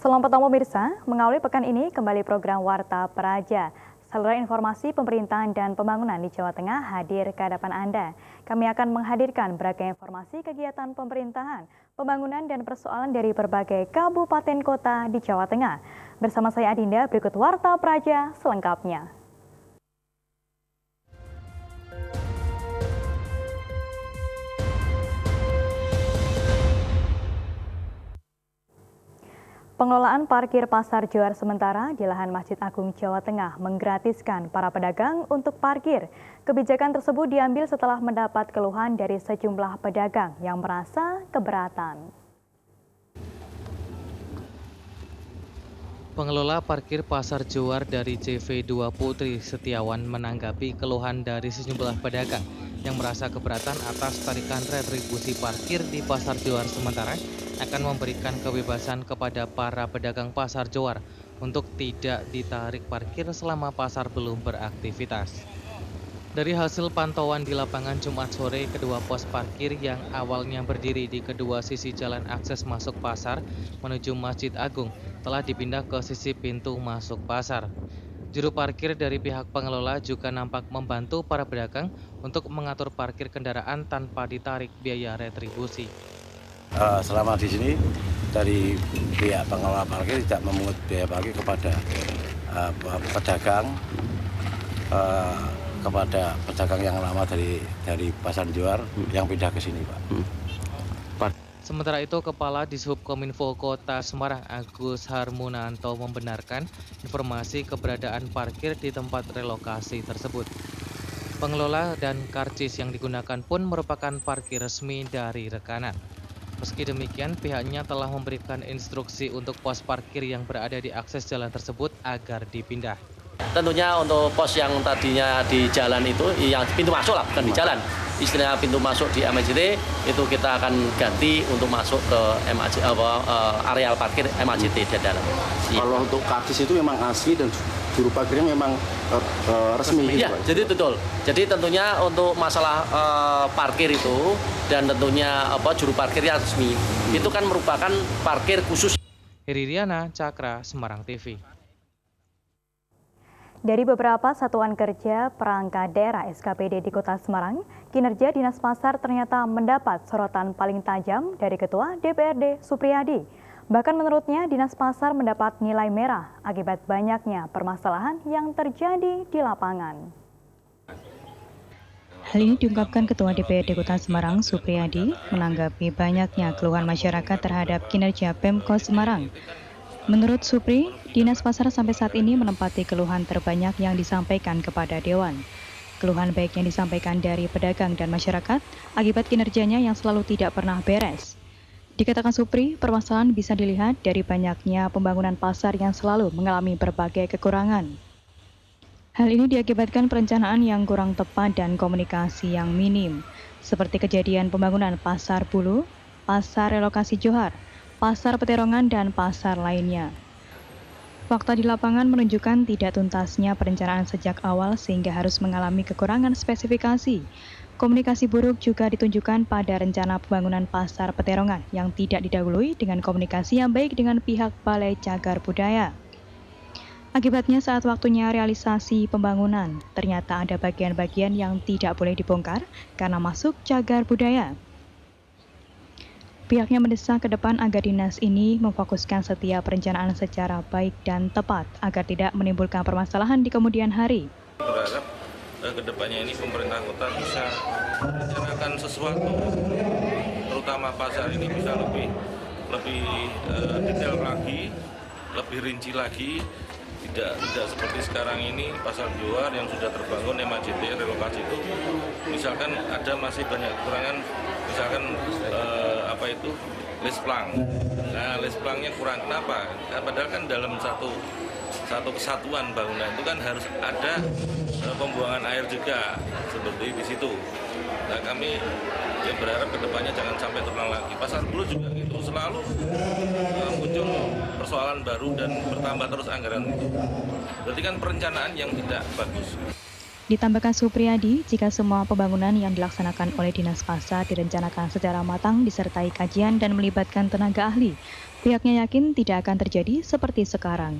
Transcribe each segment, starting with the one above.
Selamat petang pemirsa, mengawali pekan ini kembali program Warta Praja. Saluran informasi pemerintahan dan pembangunan di Jawa Tengah hadir ke hadapan Anda. Kami akan menghadirkan beragam informasi kegiatan pemerintahan, pembangunan dan persoalan dari berbagai kabupaten kota di Jawa Tengah. Bersama saya Adinda, berikut Warta Praja selengkapnya. Pengelolaan parkir Pasar Johar sementara di lahan Masjid Agung Jawa Tengah menggratiskan para pedagang untuk parkir. Kebijakan tersebut diambil setelah mendapat keluhan dari sejumlah pedagang yang merasa keberatan. Pengelola parkir Pasar Johar dari CV2 Putri Setiawan menanggapi keluhan dari sejumlah pedagang yang merasa keberatan atas tarikan retribusi parkir di Pasar Johar sementara akan memberikan kebebasan kepada para pedagang Pasar Johar untuk tidak ditarik parkir selama pasar belum beraktivitas. Dari hasil pantauan di lapangan Jumat sore, kedua pos parkir yang awalnya berdiri di kedua sisi jalan akses masuk pasar menuju Masjid Agung telah dipindah ke sisi pintu masuk pasar. Juru parkir dari pihak pengelola juga nampak membantu para pedagang untuk mengatur parkir kendaraan tanpa ditarik biaya retribusi. Selama di sini dari pihak pengelola parkir tidak memungut biaya parkir kepada pedagang yang lama dari Pasar Johar yang pindah ke sini, Pak. Sementara itu, Kepala Dishub Kominfo Kota Semarang Agus Harmunanto membenarkan informasi keberadaan parkir di tempat relokasi tersebut. Pengelola dan karcis yang digunakan pun merupakan parkir resmi dari rekanan. Meski demikian, pihaknya telah memberikan instruksi untuk pos parkir yang berada di akses jalan tersebut agar dipindah. Tentunya untuk pos yang tadinya di jalan itu, yang pintu masuk lah, bukan di jalan. Istilahnya pintu masuk di MAJT, itu kita akan ganti untuk masuk ke areal parkir MAJT di dalam. Kalau untuk karcis itu memang asli dan juru parkirnya memang resmi. Iya, jadi betul. Jadi tentunya untuk masalah parkir itu dan tentunya juru parkir yang resmi itu kan merupakan parkir khusus. Heri Riana, Cakra, Semarang TV. Dari beberapa satuan kerja perangkat daerah SKPD di Kota Semarang, kinerja Dinas Pasar ternyata mendapat sorotan paling tajam dari Ketua DPRD Supriyadi. Bahkan menurutnya Dinas Pasar mendapat nilai merah akibat banyaknya permasalahan yang terjadi di lapangan. Hal ini diungkapkan Ketua DPRD Kota Semarang Supriyadi menanggapi banyaknya keluhan masyarakat terhadap kinerja Pemkot Semarang. Menurut Supri, Dinas Pasar sampai saat ini menempati keluhan terbanyak yang disampaikan kepada Dewan. Keluhan baik yang disampaikan dari pedagang dan masyarakat akibat kinerjanya yang selalu tidak pernah beres. Dikatakan Supri, permasalahan bisa dilihat dari banyaknya pembangunan pasar yang selalu mengalami berbagai kekurangan. Hal ini diakibatkan perencanaan yang kurang tepat dan komunikasi yang minim, seperti kejadian pembangunan Pasar Bulu, Pasar Relokasi Johar, Pasar Peterongan, dan pasar lainnya. Fakta di lapangan menunjukkan tidak tuntasnya perencanaan sejak awal sehingga harus mengalami kekurangan spesifikasi. Komunikasi buruk juga ditunjukkan pada rencana pembangunan Pasar Peterongan yang tidak didahului dengan komunikasi yang baik dengan pihak Balai Cagar Budaya. Akibatnya saat waktunya realisasi pembangunan, ternyata ada bagian-bagian yang tidak boleh dibongkar karena masuk cagar budaya. Pihaknya mendesak ke depan agar dinas ini memfokuskan setiap perencanaan secara baik dan tepat agar tidak menimbulkan permasalahan di kemudian hari. Berharap ke depannya ini pemerintah kota bisa merencanakan sesuatu, terutama pasar ini bisa lebih detail lagi, lebih rinci lagi. Tidak seperti sekarang ini Pasar Johar yang sudah terbangun MAJT relokasi itu, misalkan ada masih banyak kekurangan, misalkan lesplang. Nah, lesplangnya kurang, kenapa? Nah, padahal kan dalam satu kesatuan bangunan itu kan harus ada pembuangan air juga seperti di situ. Nah, kami yang berharap kedepannya jangan sampai terulang lagi. Pasar Bulu juga itu selalu muncul persoalan baru dan bertambah terus anggaran itu. Berarti kan perencanaan yang tidak bagus. Ditambahkan Supriyadi, jika semua pembangunan yang dilaksanakan oleh Dinas Pasar direncanakan secara matang disertai kajian dan melibatkan tenaga ahli, pihaknya yakin tidak akan terjadi seperti sekarang.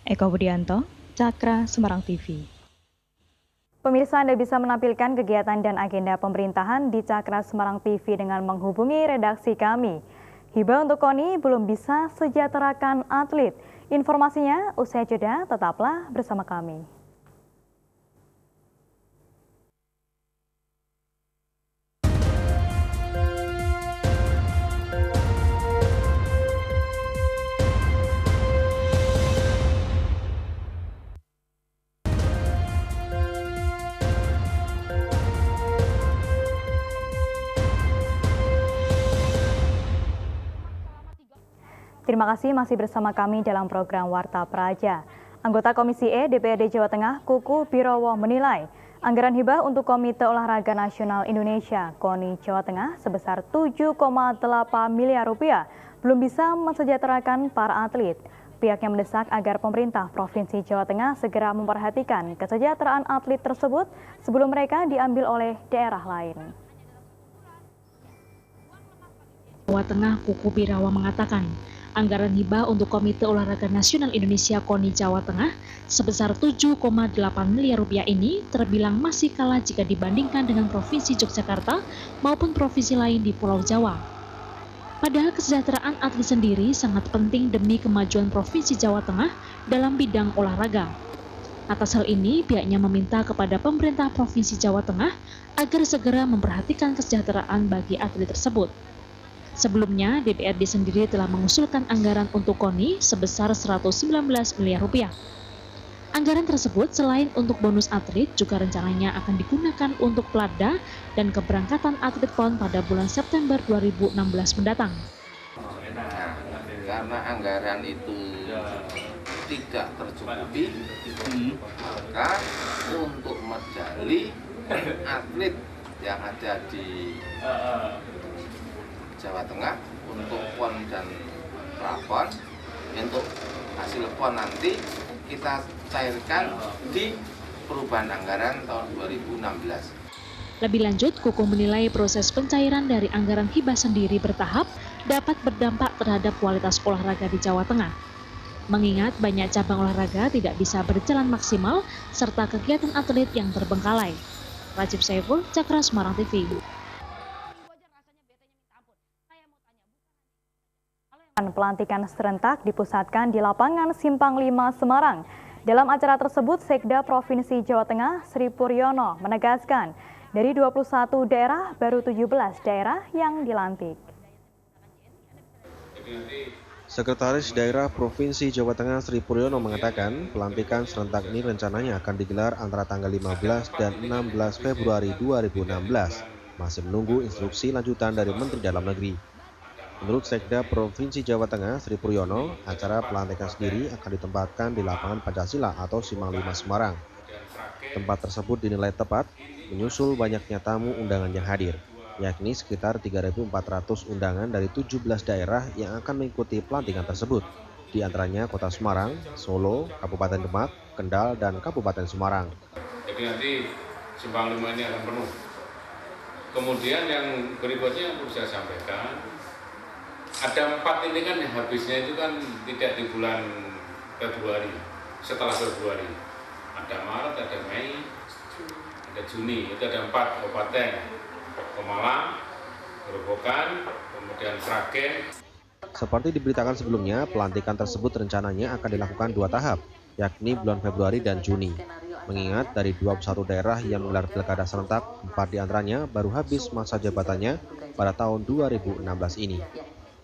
Eko Budianto, Cakra, Semarang TV. Pemirsa, Anda bisa menampilkan kegiatan dan agenda pemerintahan di Cakra Semarang TV dengan menghubungi redaksi kami. Hibah untuk KONI belum bisa sejahterakan atlet. Informasinya usai jeda, tetaplah bersama kami. Terima kasih masih bersama kami dalam program Warta Praja. Anggota Komisi E DPRD Jawa Tengah, Kuku Birowo menilai anggaran hibah untuk Komite Olahraga Nasional Indonesia KONI Jawa Tengah sebesar 7,8 miliar rupiah belum bisa mensejahterakan para atlet. Pihaknya mendesak agar pemerintah Provinsi Jawa Tengah segera memperhatikan kesejahteraan atlet tersebut sebelum mereka diambil oleh daerah lain. Jawa Tengah Kuku Birowo mengatakan, anggaran hibah untuk Komite Olahraga Nasional Indonesia KONI Jawa Tengah sebesar 7,8 miliar rupiah ini terbilang masih kalah jika dibandingkan dengan Provinsi Yogyakarta maupun provinsi lain di Pulau Jawa. Padahal kesejahteraan atlet sendiri sangat penting demi kemajuan Provinsi Jawa Tengah dalam bidang olahraga. Atas hal ini, pihaknya meminta kepada pemerintah Provinsi Jawa Tengah agar segera memperhatikan kesejahteraan bagi atlet tersebut. Sebelumnya, DPRD sendiri telah mengusulkan anggaran untuk KONI sebesar 119 miliar rupiah. Anggaran tersebut selain untuk bonus atlet juga rencananya akan digunakan untuk pelatda dan keberangkatan atlet PON pada bulan September 2016 mendatang. Karena anggaran itu tidak tercukupi, maka untuk medali atlet yang ada di Jawa Tengah untuk PON dan Prapon, untuk hasil PON nanti kita cairkan di perubahan anggaran tahun 2016. Lebih lanjut, Kuku menilai proses pencairan dari anggaran hibah sendiri bertahap dapat berdampak terhadap kualitas olahraga di Jawa Tengah. Mengingat banyak cabang olahraga tidak bisa berjalan maksimal serta kegiatan atlet yang terbengkalai. Rajib Saiful, Cakra Semarang TV. Pelantikan serentak dipusatkan di lapangan Simpang 5 Semarang. Dalam acara tersebut, Sekda Provinsi Jawa Tengah Sri Puryono menegaskan dari 21 daerah baru 17 daerah yang dilantik. Sekretaris Daerah Provinsi Jawa Tengah Sri Puryono mengatakan pelantikan serentak ini rencananya akan digelar antara tanggal 15 dan 16 Februari 2016. Masih menunggu instruksi lanjutan dari Menteri Dalam Negeri. Menurut Sekda Provinsi Jawa Tengah Sri Puryono, acara pelantikan sendiri akan ditempatkan di lapangan Pancasila atau Simpang 5 Semarang. Tempat tersebut dinilai tepat menyusul banyaknya tamu undangan yang hadir, yakni sekitar 3.400 undangan dari 17 daerah yang akan mengikuti pelantikan tersebut, di antaranya Kota Semarang, Solo, Kabupaten Demak, Kendal, dan Kabupaten Semarang. Jadi nanti Simpang 5 ini akan penuh. Kemudian yang berikutnya yang perlu saya sampaikan, ada 4 ini kan yang habisnya itu kan tidak di bulan Februari, setelah Februari. Ada Maret, ada Mei, ada Juni, itu ada 4 kabupaten. Pemalang, Gerobokan, kemudian Sragen. Seperti diberitakan sebelumnya, pelantikan tersebut rencananya akan dilakukan 2 tahap, yakni bulan Februari dan Juni. Mengingat dari 21 daerah yang menggelar pilkada serentak, 4 diantaranya baru habis masa jabatannya pada tahun 2016 ini.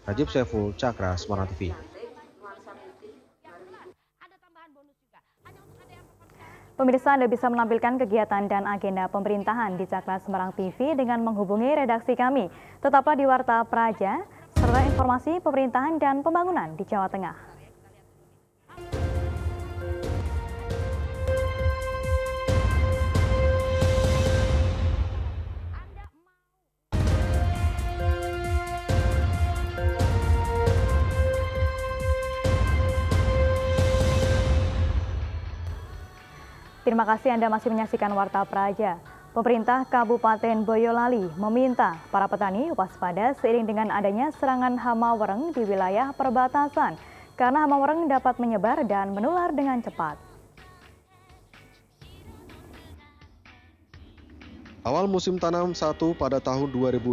Rajib Saiful, Cakra, Semarang TV. Pemirsa, Anda bisa menampilkan kegiatan dan agenda pemerintahan di Cakra Semarang TV dengan menghubungi redaksi kami. Tetaplah di Warta Praja, serta informasi pemerintahan dan pembangunan di Jawa Tengah. Terima kasih Anda masih menyaksikan Warta Praja. Pemerintah Kabupaten Boyolali meminta para petani waspada seiring dengan adanya serangan hama wereng di wilayah perbatasan karena hama wereng dapat menyebar dan menular dengan cepat. Awal musim tanam 1 pada tahun 2016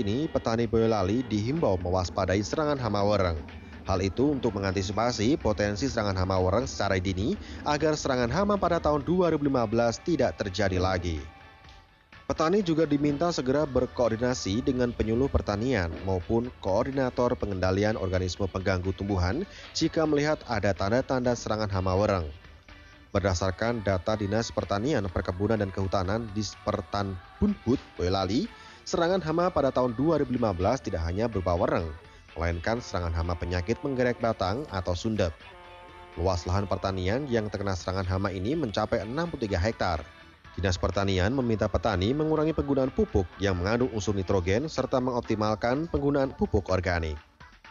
ini, petani Boyolali dihimbau mewaspadai serangan hama wereng. Hal itu untuk mengantisipasi potensi serangan hama wereng secara dini agar serangan hama pada tahun 2015 tidak terjadi lagi. Petani juga diminta segera berkoordinasi dengan penyuluh pertanian maupun koordinator pengendalian organisme pengganggu tumbuhan jika melihat ada tanda-tanda serangan hama wereng. Berdasarkan data Dinas Pertanian, Perkebunan dan Kehutanan Dispertan Bunhut Boyolali, serangan hama pada tahun 2015 tidak hanya berupa wereng, melainkan serangan hama penyakit menggerek batang atau sundep. Luas lahan pertanian yang terkena serangan hama ini mencapai 63 hektar. Dinas Pertanian meminta petani mengurangi penggunaan pupuk yang mengandung unsur nitrogen serta mengoptimalkan penggunaan pupuk organik.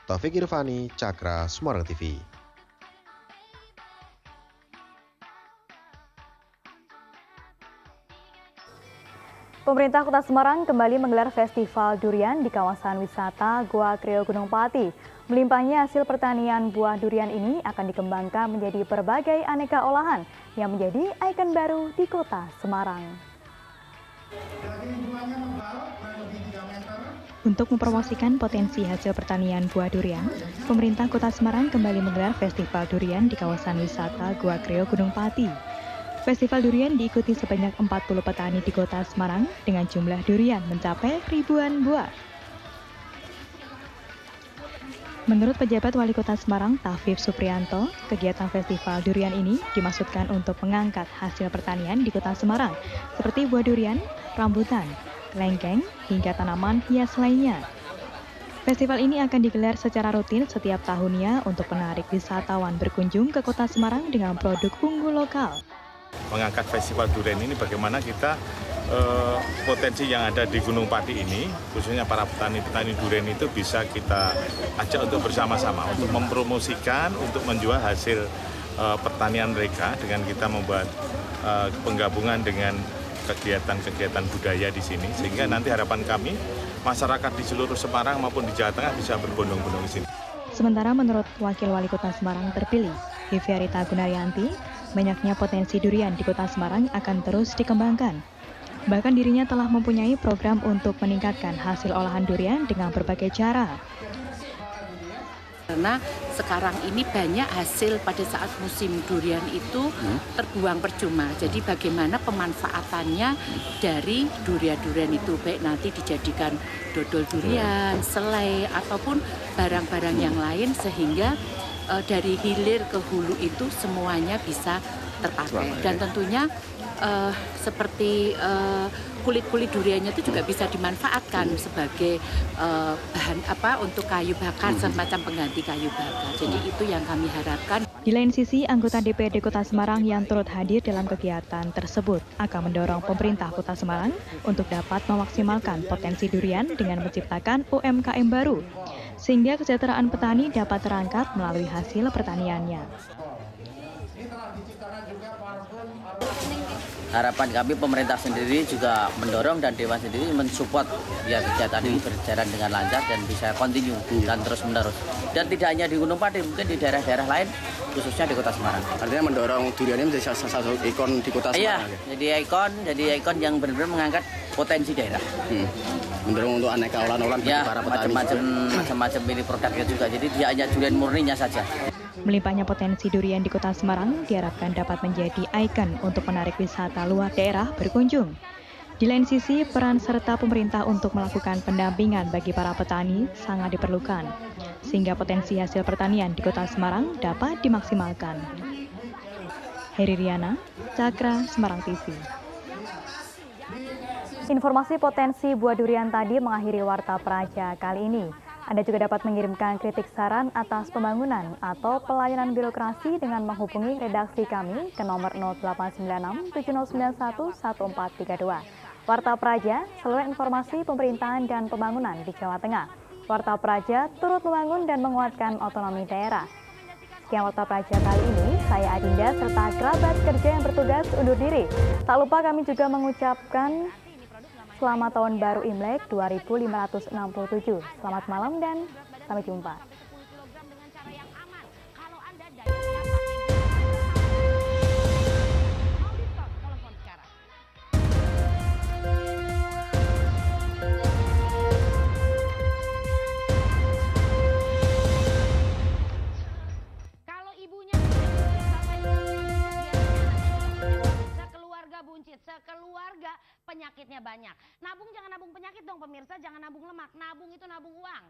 Taufik Irfani, Cakra, Semarang TV. Pemerintah Kota Semarang kembali menggelar festival durian di kawasan wisata Goa Kreo Gunung Pati. Melimpahnya hasil pertanian buah durian ini akan dikembangkan menjadi berbagai aneka olahan yang menjadi ikon baru di Kota Semarang. Untuk mempromosikan potensi hasil pertanian buah durian, pemerintah Kota Semarang kembali menggelar festival durian di kawasan wisata Goa Kreo Gunung Pati. Festival durian diikuti sebanyak 40 petani di Kota Semarang dengan jumlah durian mencapai ribuan buah. Menurut pejabat Wali Kota Semarang, Tafif Supriyanto, kegiatan festival durian ini dimaksudkan untuk mengangkat hasil pertanian di Kota Semarang, seperti buah durian, rambutan, kelengkeng, hingga tanaman hias lainnya. Festival ini akan digelar secara rutin setiap tahunnya untuk menarik wisatawan berkunjung ke Kota Semarang dengan produk unggul lokal. Mengangkat festival durian ini bagaimana kita potensi yang ada di Gunung Pati ini, khususnya para petani-petani durian itu bisa kita ajak untuk bersama-sama untuk mempromosikan, untuk menjual hasil pertanian mereka dengan kita membuat penggabungan dengan kegiatan-kegiatan budaya di sini, sehingga nanti harapan kami masyarakat di seluruh Semarang maupun di Jawa Tengah bisa berbondong-bondong di sini. Sementara menurut Wakil Wali Kota Semarang terpilih, Viviarita Gunaryanti, banyaknya potensi durian di Kota Semarang akan terus dikembangkan. Bahkan dirinya telah mempunyai program untuk meningkatkan hasil olahan durian dengan berbagai cara. Karena sekarang ini banyak hasil pada saat musim durian itu terbuang percuma. Jadi bagaimana pemanfaatannya dari durian-durian itu, baik nanti dijadikan dodol durian, selai, ataupun barang-barang yang lain, sehingga dari hilir ke hulu itu semuanya bisa terpakai. Dan tentunya seperti kulit-kulit duriannya itu juga bisa dimanfaatkan sebagai bahan untuk kayu bakar, semacam pengganti kayu bakar. Jadi itu yang kami harapkan. Di lain sisi, anggota DPRD Kota Semarang yang turut hadir dalam kegiatan tersebut akan mendorong pemerintah Kota Semarang untuk dapat memaksimalkan potensi durian dengan menciptakan UMKM baru, sehingga kesejahteraan petani dapat terangkat melalui hasil pertaniannya. Harapan kami pemerintah sendiri juga mendorong dan Dewan sendiri mensupport biar kegiatan ini berjalan dengan lancar dan bisa continue dan terus menerus. Dan tidak hanya di Gunung Pati, mungkin di daerah-daerah lain, khususnya di Kota Semarang. Artinya mendorong durian ini menjadi salah satu ikon di Kota Semarang. Iya, jadi ikon yang benar-benar mengangkat potensi daerah. Mendorong untuk aneka olahan-olahan bagi para petani. Macam-macam ini produknya juga. Jadi tidak hanya durian murninya saja. Melimpahnya potensi durian di Kota Semarang diharapkan dapat menjadi ikon untuk menarik wisata luar daerah berkunjung. Di lain sisi, peran serta pemerintah untuk melakukan pendampingan bagi para petani sangat diperlukan, sehingga potensi hasil pertanian di Kota Semarang dapat dimaksimalkan. Heri Riana, Cakra, Semarang TV. Informasi potensi buah durian tadi mengakhiri Warta Praja kali ini. Anda juga dapat mengirimkan kritik saran atas pembangunan atau pelayanan birokrasi dengan menghubungi redaksi kami ke nomor 0896 7091 1432. Warta Praja, seluruh informasi pemerintahan dan pembangunan di Jawa Tengah. Warta Praja turut membangun dan menguatkan otonomi daerah. Sekian Warta Praja kali ini. saya Adinda, serta kerabat kerja yang bertugas undur diri. Tak lupa kami juga mengucapkan selamat tahun baru Imlek 2567. Selamat malam dan sampai jumpa. Sekeluarga penyakitnya banyak. Nabung jangan nabung penyakit dong pemirsa, jangan nabung lemak. Nabung itu nabung uang.